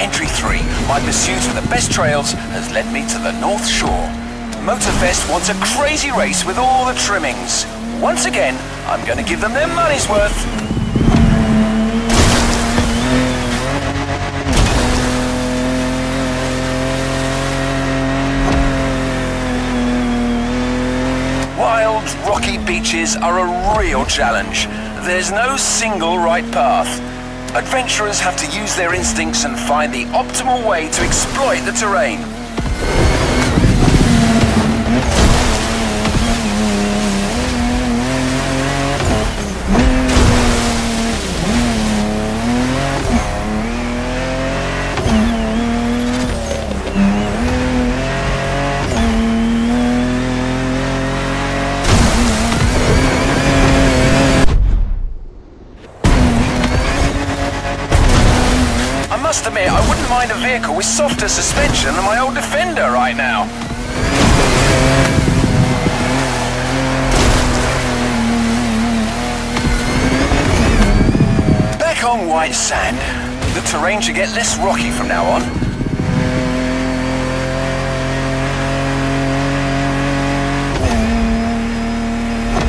Entry 3. My pursuit of the best trails has led me to the North Shore. Motorfest wants a crazy race with all the trimmings. Once again, I'm going to give them their money's worth. Wild, rocky beaches are a real challenge. There's no single right path. Adventurers have to use their instincts and find the optimal way to exploit the terrain. I must admit, I wouldn't mind a vehicle with softer suspension than my old Defender right now. Back on white sand. The terrain should get less rocky from now on.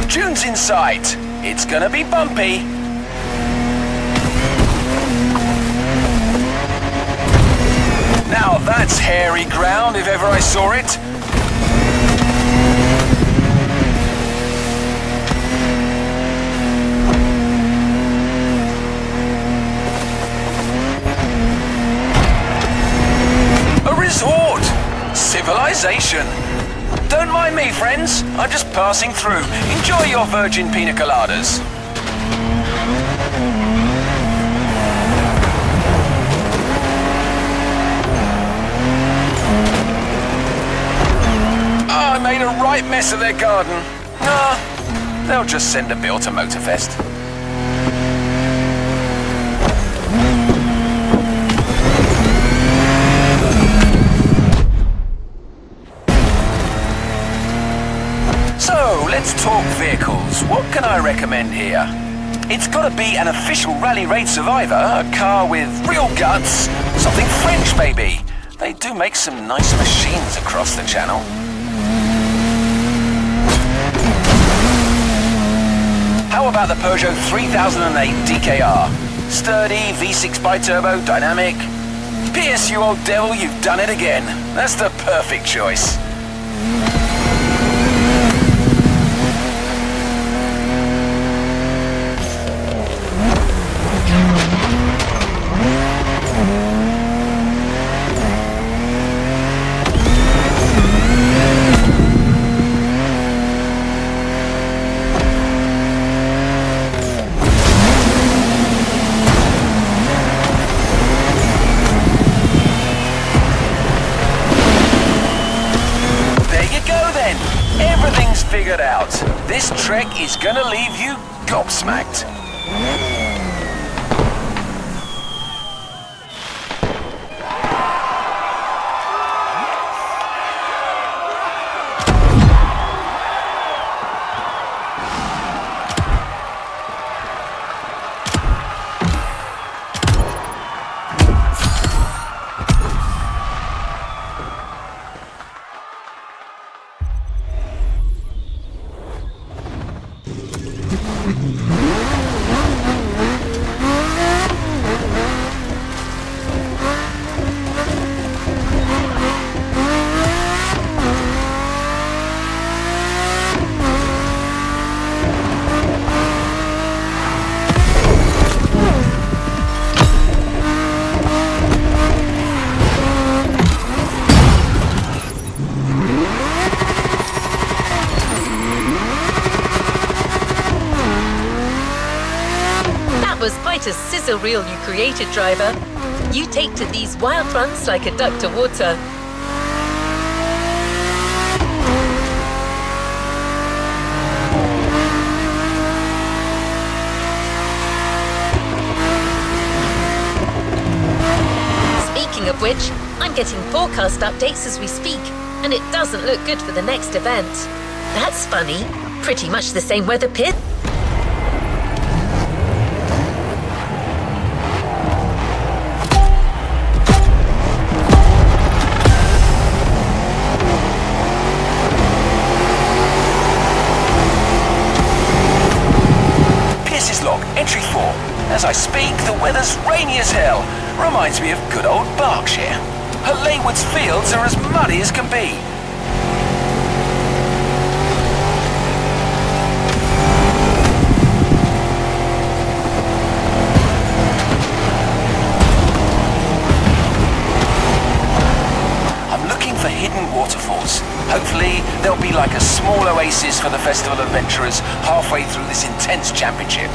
Dunes in sight. It's gonna be bumpy. Now that's hairy ground if ever I saw it. A resort! Civilization! Don't mind me, friends. I'm just passing through. Enjoy your virgin pina coladas. I made a right mess of their garden. Nah, they'll just send a bill to Motorfest. So, let's talk vehicles. What can I recommend here? It's gotta be an official rally raid survivor, a car with real guts, something French maybe. They do make some nice machines across the channel. How about the Peugeot 3008 DKR? Sturdy, V6 bi-turbo, dynamic. Pierce, you old devil, you've done it again. That's the perfect choice. Everything's figured out. This trek is gonna leave you gobsmacked. Was quite a sizzle reel you created, driver. You take to these wild runs like a duck to water. Speaking of which, I'm getting forecast updates as we speak, and it doesn't look good for the next event. That's funny. Pretty much the same weather pit. Entry 4. As I speak, the weather's rainy as hell. Reminds me of good old Berkshire. Her Leywood's fields are as muddy as can be. For hidden waterfalls. Hopefully, there'll be like a small oasis for the festival adventurers halfway through this intense championship.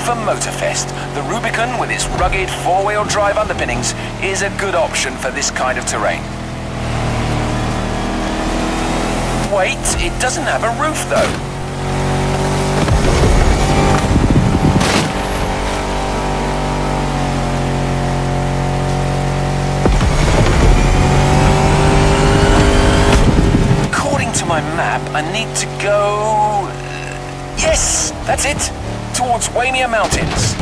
For Motorfest, the Rubicon with its rugged four-wheel drive underpinnings is a good option for this kind of terrain. Wait, it doesn't have a roof though. According to my map, I need to go... yes, that's it. Towards Waimea Mountains.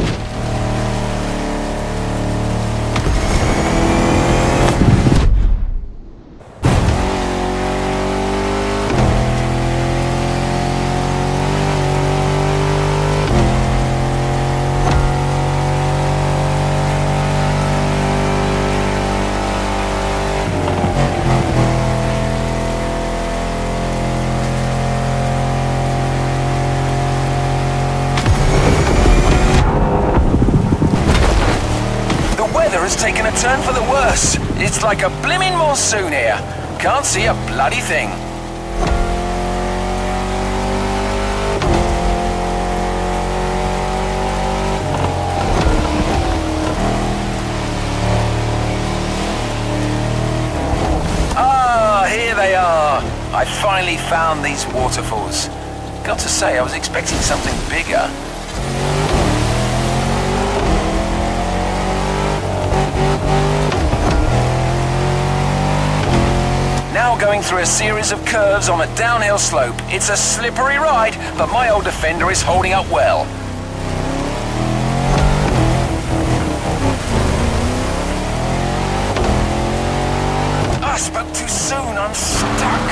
Has taken a turn for the worse. It's like a blimmin' monsoon here. Can't see a bloody thing. Ah, here they are. I finally found these waterfalls. Got to say, I was expecting something bigger. Now going through a series of curves on a downhill slope. It's a slippery ride, but my old Defender is holding up well. I spoke too soon, I'm stuck.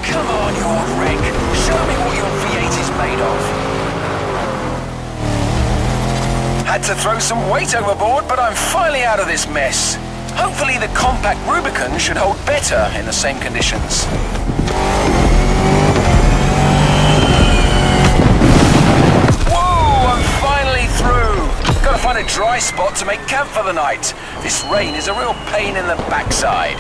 Come on, you old wreck. Show me what your V8 is made of. Had to throw some weight overboard, but I'm finally out of this mess. Hopefully the compact Rubicon should hold better in the same conditions. Whoa, I'm finally through! Gotta find a dry spot to make camp for the night. This rain is a real pain in the backside.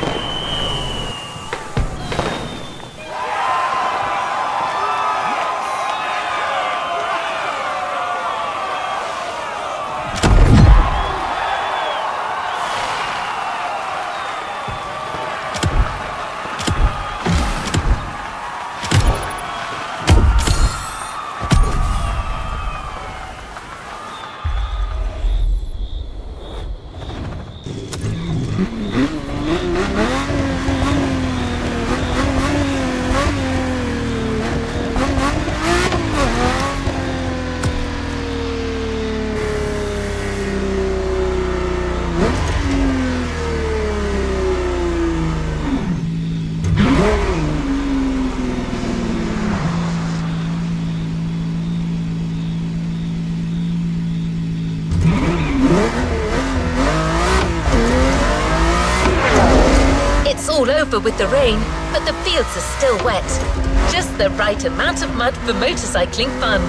All over with the rain, but the fields are still wet. Just the right amount of mud for motorcycling fun.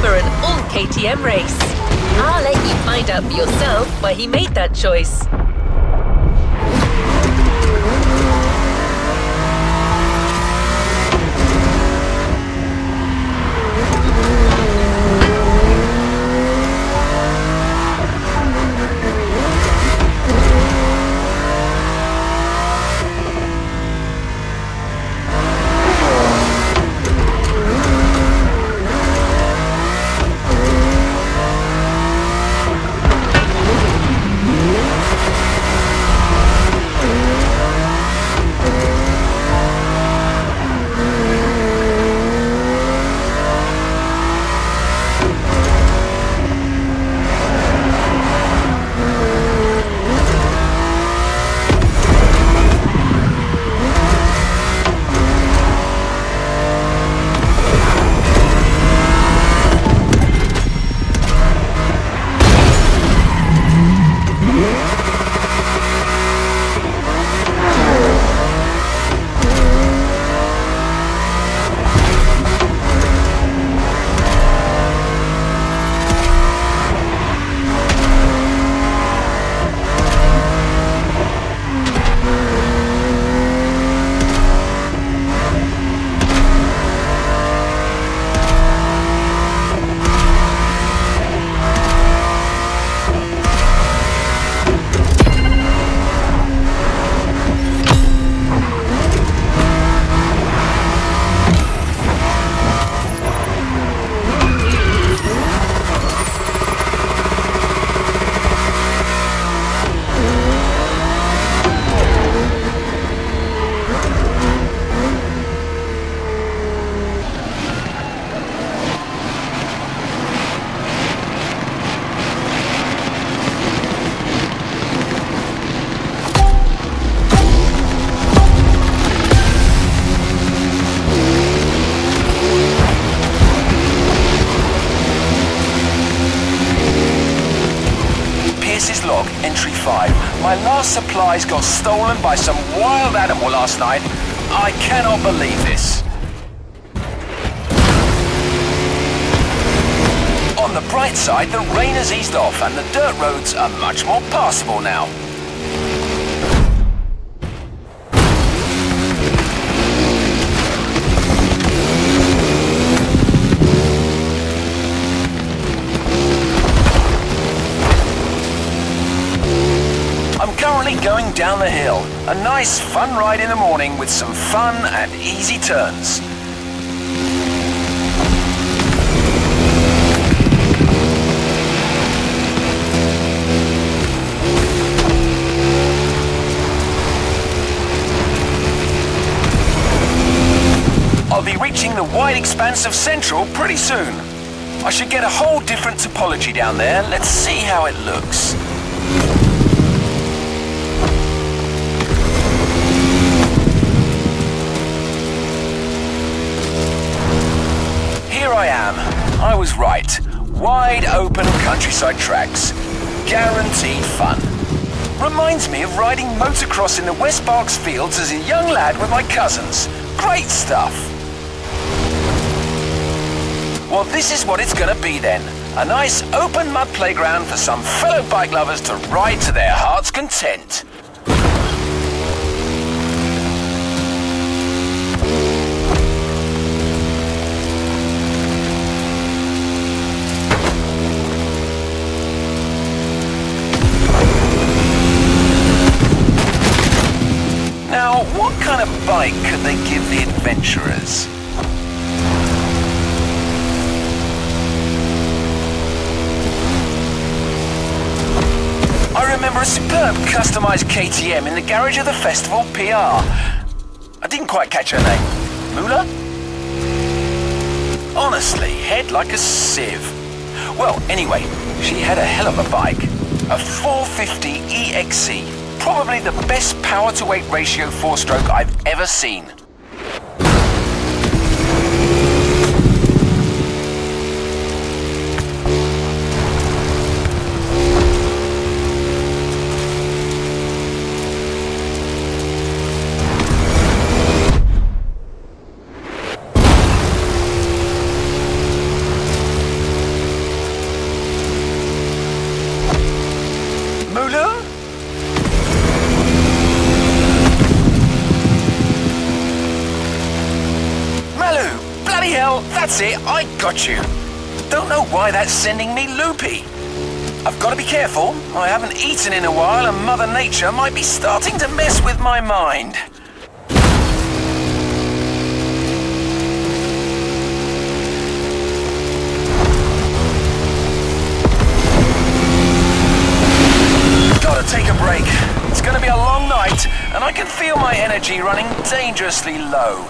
For an all KTM race. I'll let you find out for yourself why he made that choice. My last supplies got stolen by some wild animal last night. I cannot believe this. On the bright side, the rain has eased off and the dirt roads are much more passable now. I'm currently going down the hill. A nice fun ride in the morning with some fun and easy turns. I'll be reaching the wide expanse of Central pretty soon. I should get a whole different topology down there. Let's see how it looks. Here I am. I was right. Wide open countryside tracks. Guaranteed fun. Reminds me of riding motocross in the West Berks fields as a young lad with my cousins. Great stuff. Well, this is what it's gonna be then. A nice open mud playground for some fellow bike lovers to ride to their heart's content. Now, what kind of bike could they give the adventurers? I remember a superb customized KTM in the garage of the festival PR. I didn't quite catch her name. Mula? Honestly, head like a sieve. Well, anyway, she had a hell of a bike. A 450 EXC. Probably the best power-to-weight ratio four-stroke I've ever seen. Mulu? Bloody hell, that's it, I got you. Don't know why that's sending me loopy. I've got to be careful. I haven't eaten in a while and Mother Nature might be starting to mess with my mind. Gotta take a break. It's gonna be a long night and I can feel my energy running dangerously low.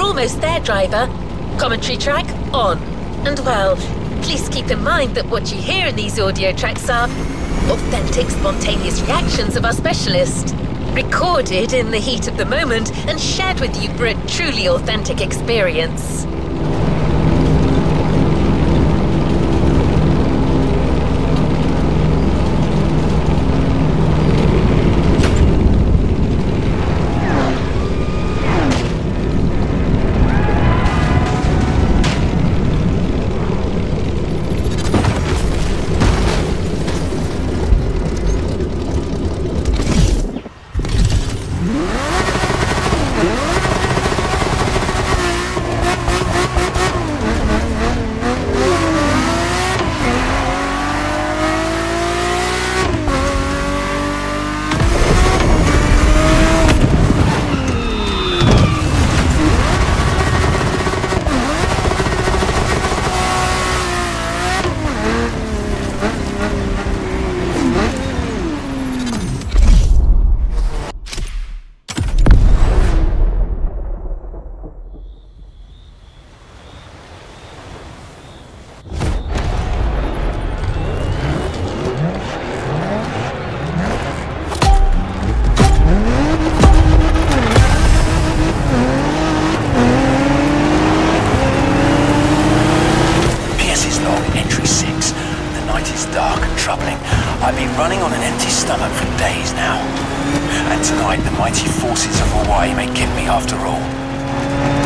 Almost there, driver. Commentary track on. And well, please keep in mind that what you hear in these audio tracks are authentic, spontaneous reactions of our specialist. recorded in the heat of the moment and shared with you for a truly authentic experience. I've been running on an empty stomach for days now. And tonight the mighty forces of Hawaii may get me after all.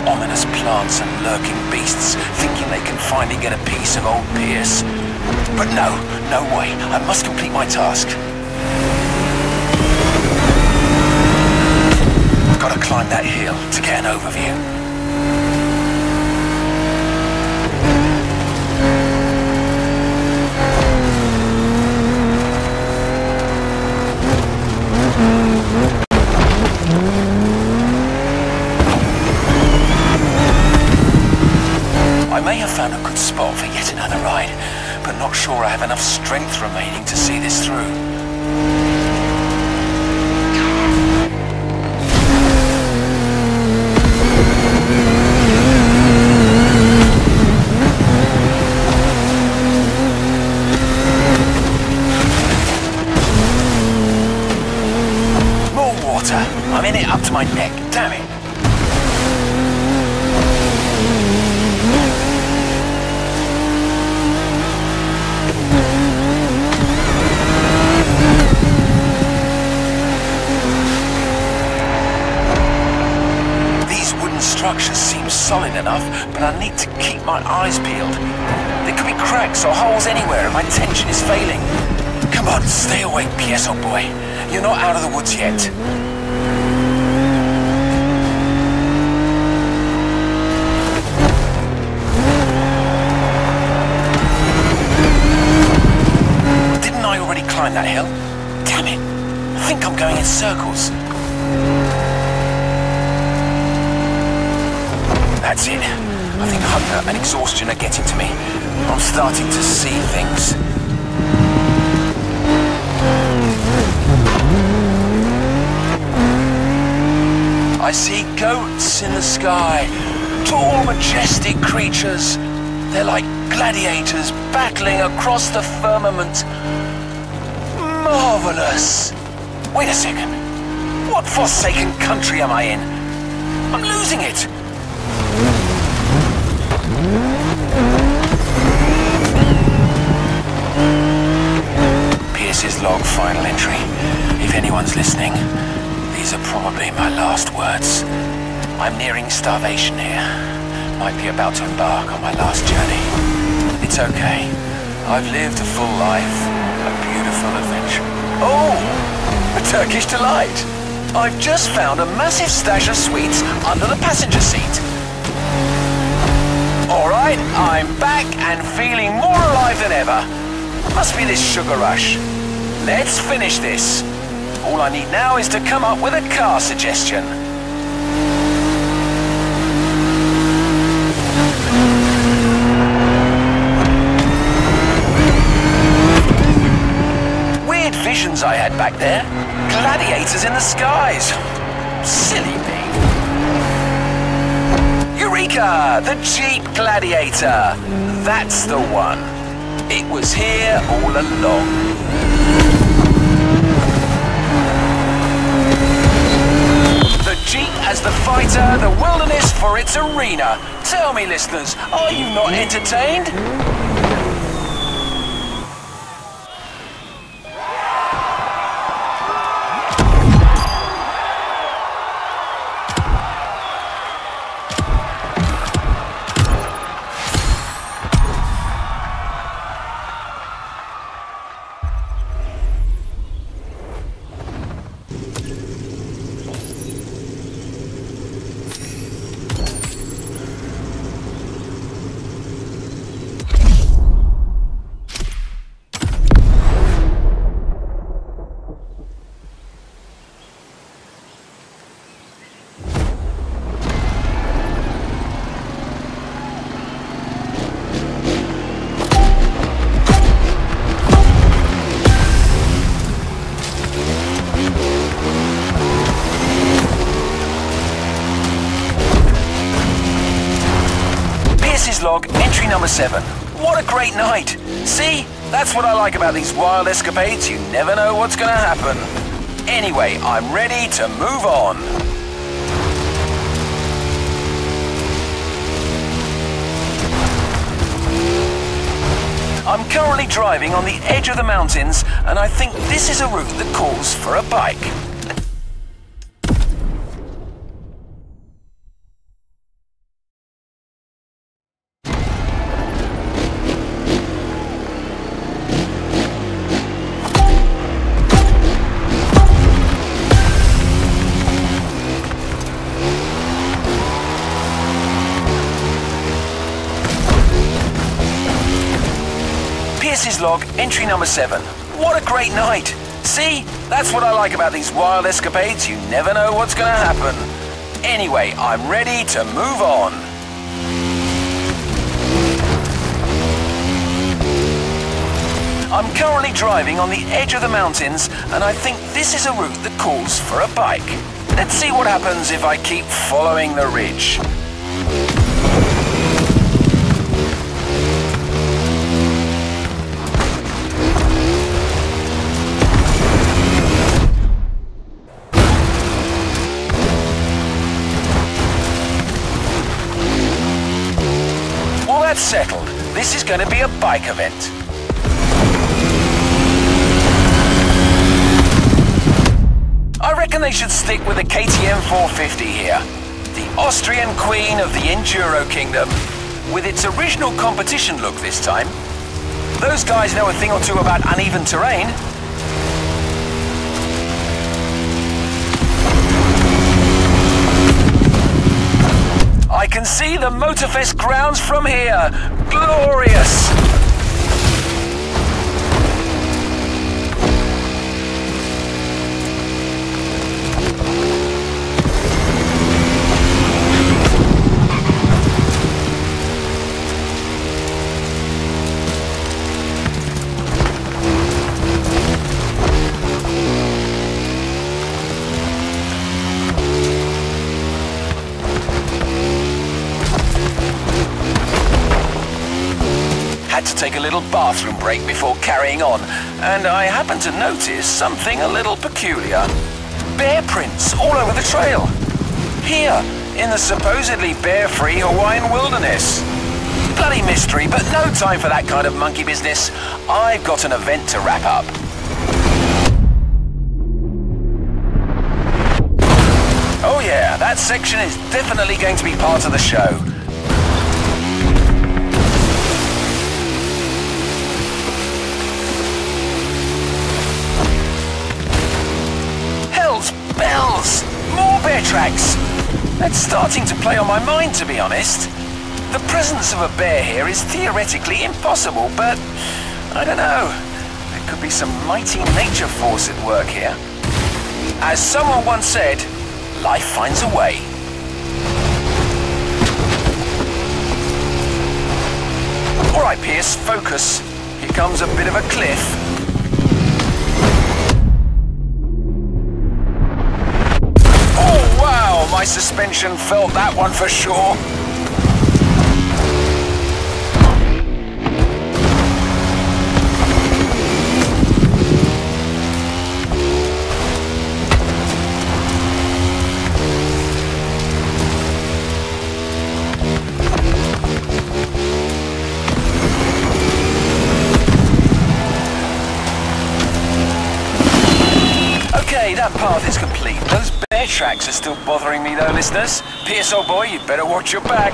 Ominous plants and lurking beasts, thinking they can finally get a piece of old Pierce. But no way. I must complete my task. Gotta climb that hill to get an overview. I may have found a good spot for yet another ride, but not sure I have enough strength remaining to see this through. More water! I'm in it up to my neck, damn it! Structure seems solid enough, but I need to keep my eyes peeled. There could be cracks or holes anywhere and my tension is failing. Come on, stay awake, P.S. old boy. You're not out of the woods yet. Didn't I already climb that hill? Damn it, I think I'm going in circles. That's it. I think hunger and exhaustion are getting to me. I'm starting to see things. I see goats in the sky. Tall, majestic creatures. They're like gladiators battling across the firmament. Marvelous. Wait a second. What forsaken country am I in? I'm losing it. Pierce's log final entry. If anyone's listening, these are probably my last words. I'm nearing starvation here. Might be about to embark on my last journey. It's okay. I've lived a full life, a beautiful adventure. Oh! A Turkish delight! I've just found a massive stash of sweets under the passenger seat. Alright, I'm back and feeling more alive than ever. Must be this sugar rush. Let's finish this. All I need now is to come up with a car suggestion. Weird visions I had back there. Gladiators in the skies. Silly me. Eureka! The Jeep Gladiator! That's the one. It was here all along. Jeep as the fighter, the wilderness for its arena. Tell me, listeners, are you not entertained? Log, entry number 7. What a great night! See? That's what I like about these wild escapades. You never know what's gonna happen. Anyway, I'm ready to move on. I'm currently driving on the edge of the mountains, and I think this is a route that calls for a bike. Log, entry number 7. What a great night! See? That's what I like about these wild escapades. You never know what's gonna happen. Anyway, I'm ready to move on. I'm currently driving on the edge of the mountains, and I think this is a route that calls for a bike. Let's see what happens if I keep following the ridge. Settled. This is going to be a bike event. I reckon they should stick with the KTM 450 here. The Austrian queen of the Enduro Kingdom, with its original competition look this time. Those guys know a thing or two about uneven terrain. I can see the Motorfest grounds from here. Glorious! Had to take a little bathroom break before carrying on, and I happened to notice something a little peculiar. Bear prints all over the trail. Here, in the supposedly bear-free Hawaiian wilderness. Bloody mystery, but no time for that kind of monkey business. I've got an event to wrap up. Oh yeah, that section is definitely going to be part of the show. Bells! More bear tracks! That's starting to play on my mind, to be honest. The presence of a bear here is theoretically impossible, but I don't know. There could be some mighty nature force at work here. As someone once said, life finds a way. All right, Pierce, focus. Here comes a bit of a cliff. My suspension felt that one for sure. tracks are still bothering me though, listeners. Pierce, old boy, you'd better watch your back.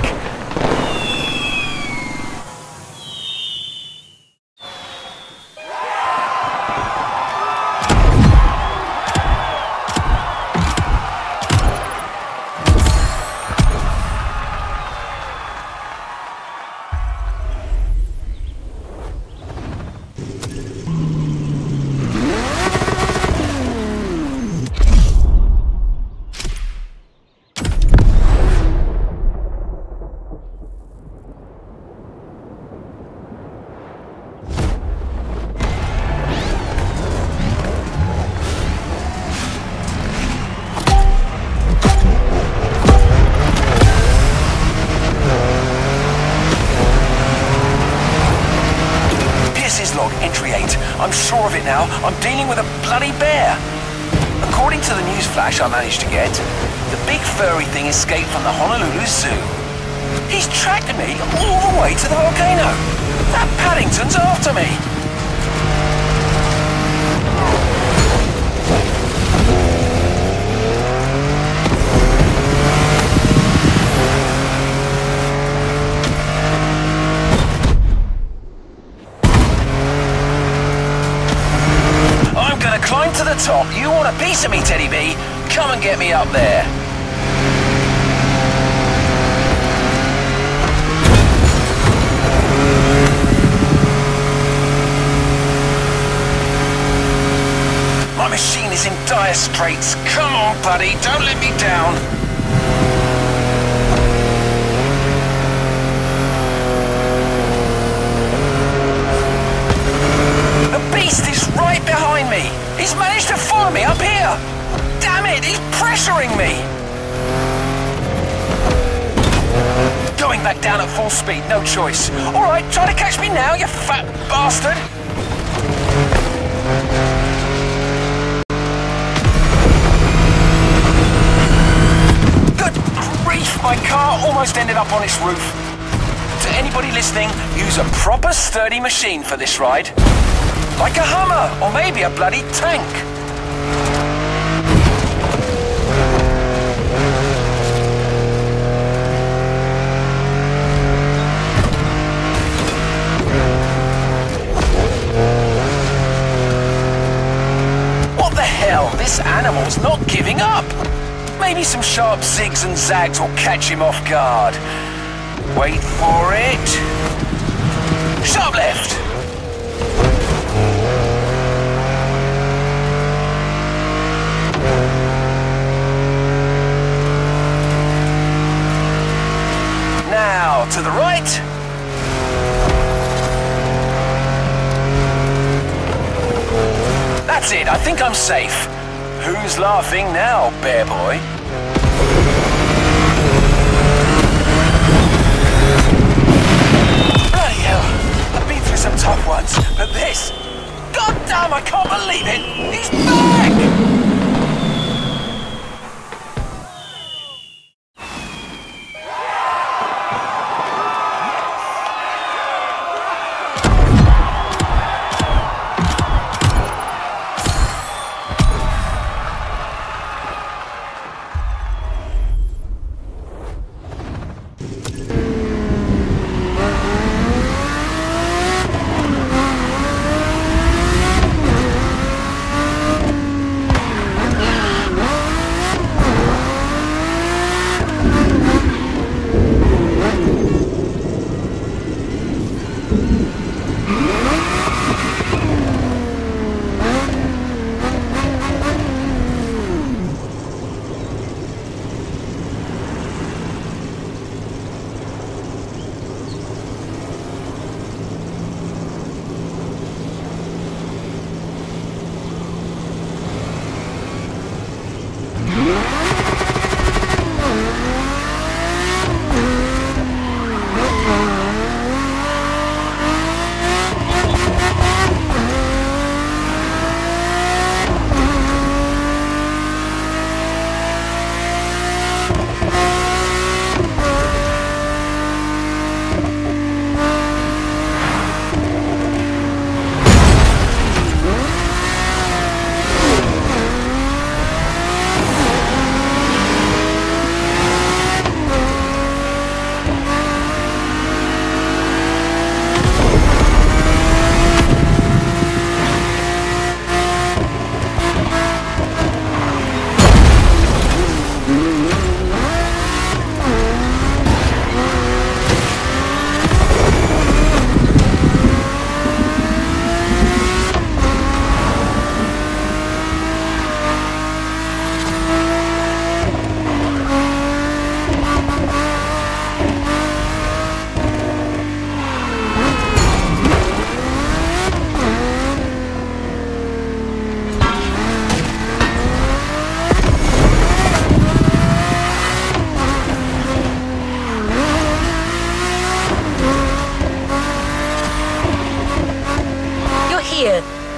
Entry 8. I'm sure of it now. I'm dealing with a bloody bear. According to the news flash I managed to get, the big furry thing escaped from the Honolulu Zoo. He's tracked me all the way to the volcano. That Paddington's after me. Climb to the top. You want a piece of me, Teddy B? Come and get me up there. My machine is in dire straits. Come on, buddy. Don't let me down. The beast is right behind me. He's managed to follow me up here! Damn it, he's pressuring me! Going back down at full speed, no choice. Alright, try to catch me now, you fat bastard! Good grief, my car almost ended up on its roof. To anybody listening, use a proper sturdy machine for this ride. Like a Hummer, or maybe a bloody tank. What the hell? This animal's not giving up. Maybe some sharp zigs and zags will catch him off guard. Wait for it. Sharp left. Now, to the right. That's it, I think I'm safe. Who's laughing now, bear boy? Bloody hell, I've been through some tough ones, but this... God damn, I can't believe it! He's back!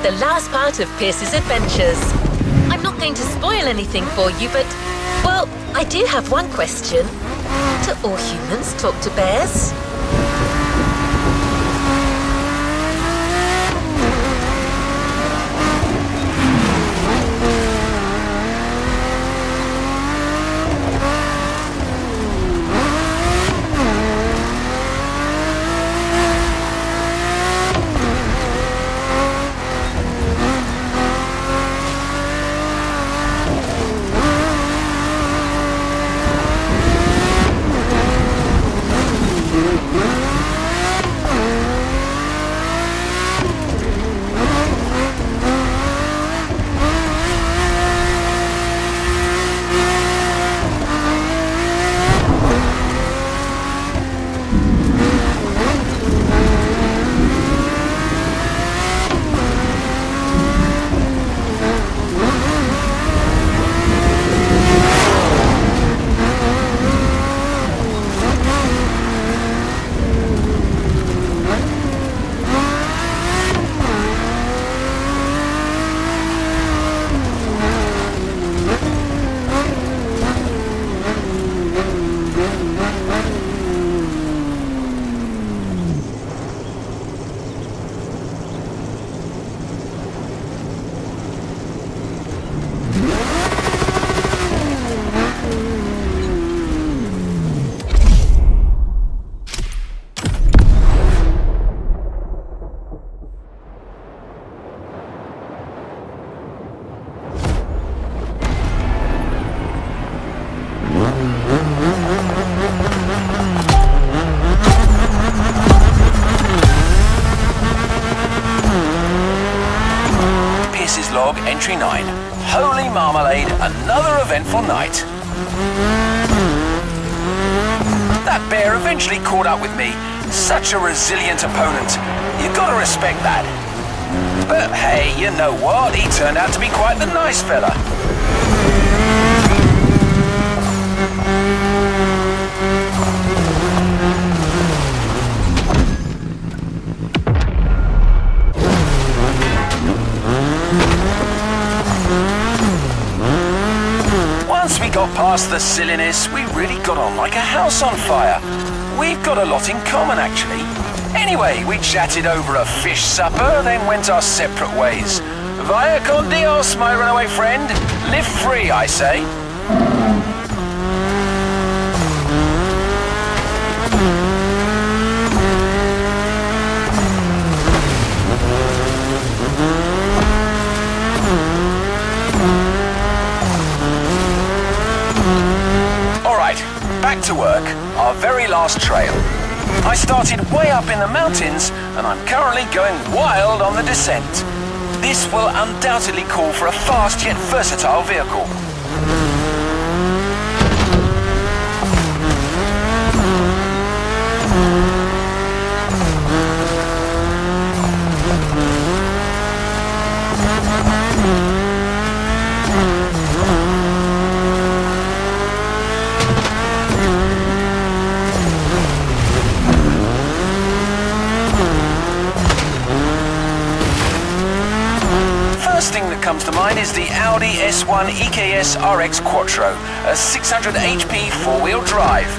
the last part of Pierce's adventures. I'm not going to spoil anything for you, but, well, I do have one question. Do all humans talk to bears? Log entry 9. Holy marmalade, another eventful night. That bear eventually caught up with me. Such a resilient opponent. You gotta respect that. But hey, you know what? He turned out to be quite the nice fella. Once we got past the silliness, we really got on like a house on fire. We've got a lot in common, actually. Anyway, we chatted over a fish supper, then went our separate ways. Vaya con Dios, my runaway friend. Live free, I say. Back to work, our very last trail. I started way up in the mountains, and I'm currently going wild on the descent. This will undoubtedly call for a fast yet versatile vehicle. First thing that comes to mind is the Audi S1 EKS RX Quattro, a 600 HP four-wheel drive.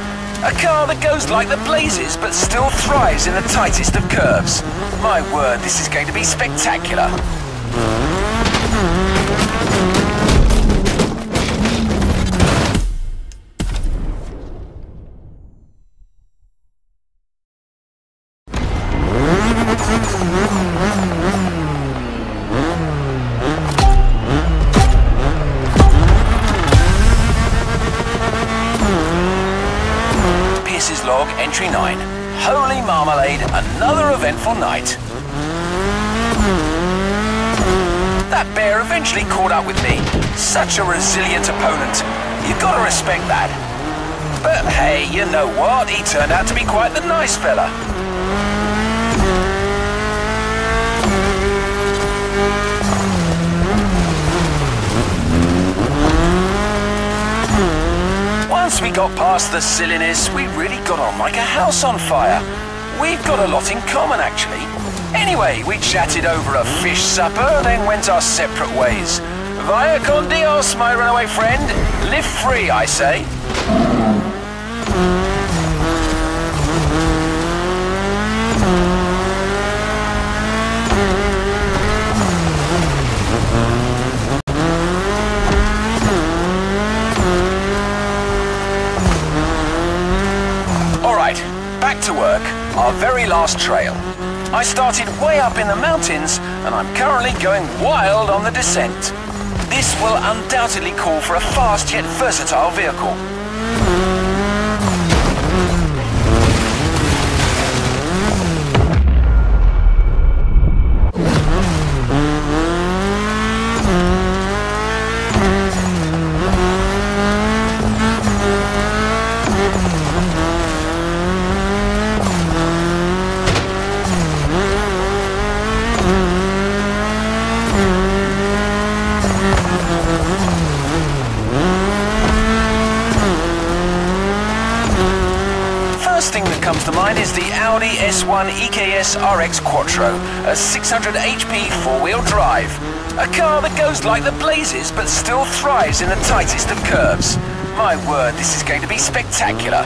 A car that goes like the blazes but still thrives in the tightest of curves. My word, this is going to be spectacular. Log entry 9. Holy marmalade, another eventful night. That bear eventually caught up with me. Such a resilient opponent. You gotta respect that. But hey, you know what? He turned out to be quite the nice fella. Once we got past the silliness, we really got on like a house on fire. We've got a lot in common, actually. Anyway, we chatted over a fish supper, then went our separate ways. Vaya con Dios, my runaway friend. Live free, I say. Alright, back to work. Our very last trail. I started way up in the mountains, and I'm currently going wild on the descent. This will undoubtedly call for a fast yet versatile vehicle. Comes to mind is the Audi S1 EKS RX Quattro, a 600 HP four-wheel drive. A car that goes like the blazes but still thrives in the tightest of curves. My word, this is going to be spectacular.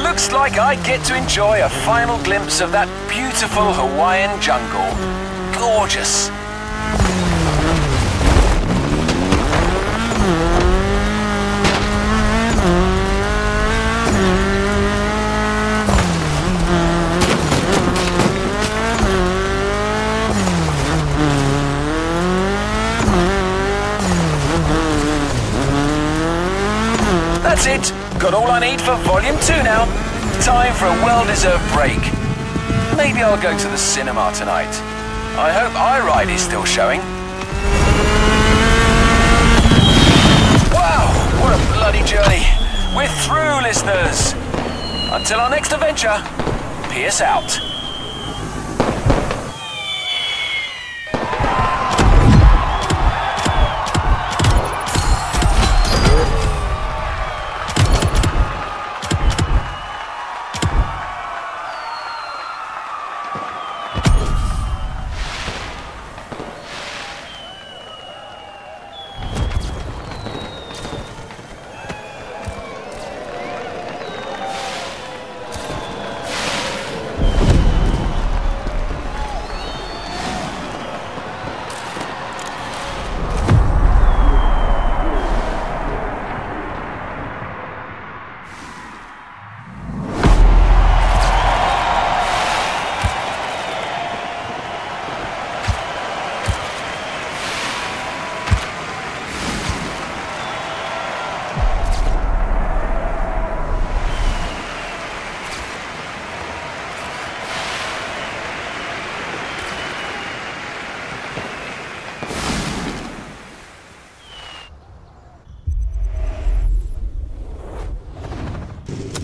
Looks like I get to enjoy a final glimpse of that beautiful Hawaiian jungle. Gorgeous. That's it. Got all I need for Volume 2 now. Time for a well-deserved break. Maybe I'll go to the cinema tonight. I hope iRide is still showing. Wow, what a bloody journey. We're through, listeners. Until our next adventure, peace out.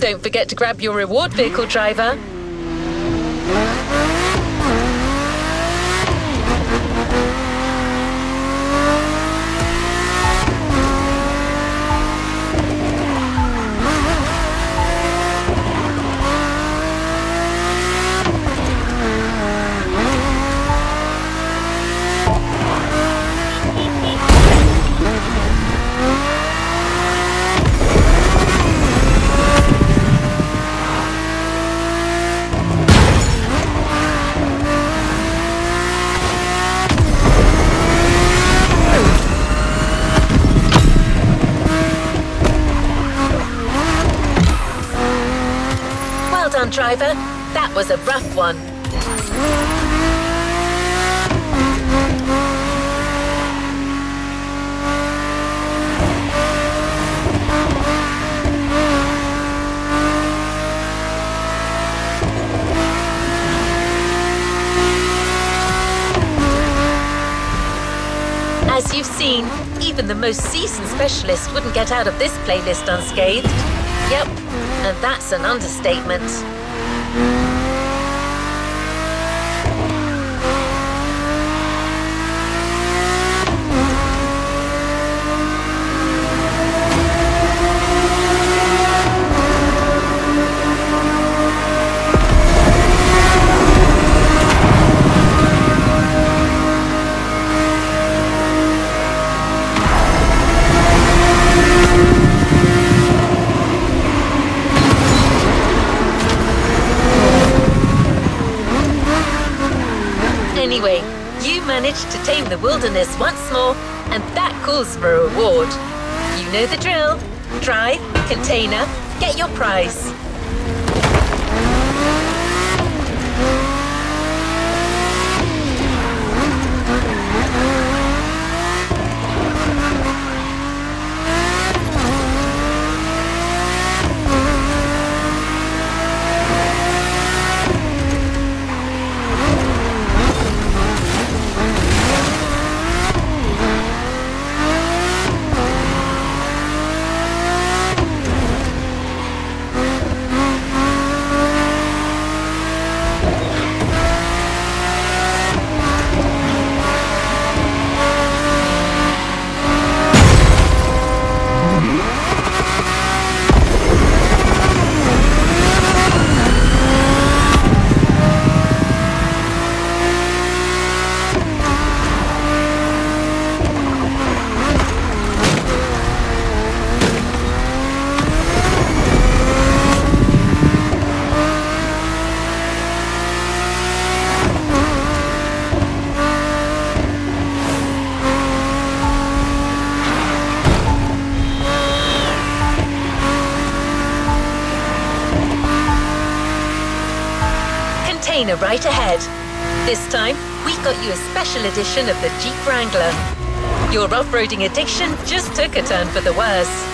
Don't forget to grab your reward vehicle, driver. Driver, that was a rough one. seen. Even the most seasoned specialist wouldn't get out of this playlist unscathed. Yep, and that's an understatement. Anyway, you managed to tame the wilderness once more, and that calls for a reward. You know the drill. Drive, container, get your prize. Right ahead. This time, we got you a special edition of the Jeep Wrangler. Your off-roading addiction just took a turn for the worse.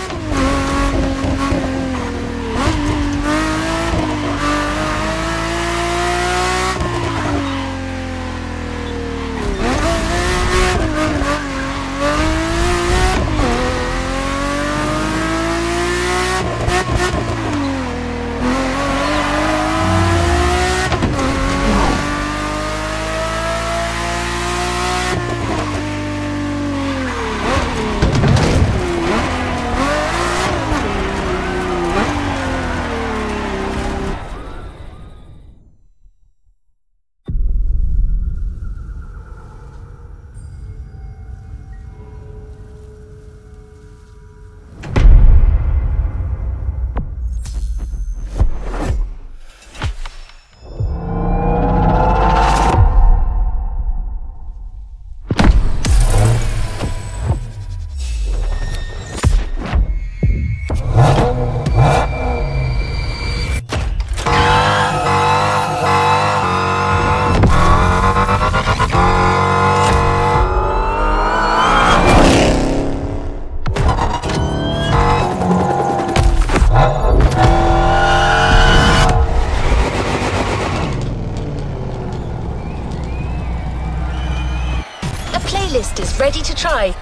Playlist is ready to try.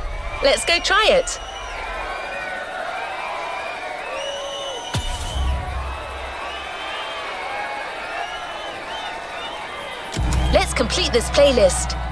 Let's go try it. Let's complete this playlist.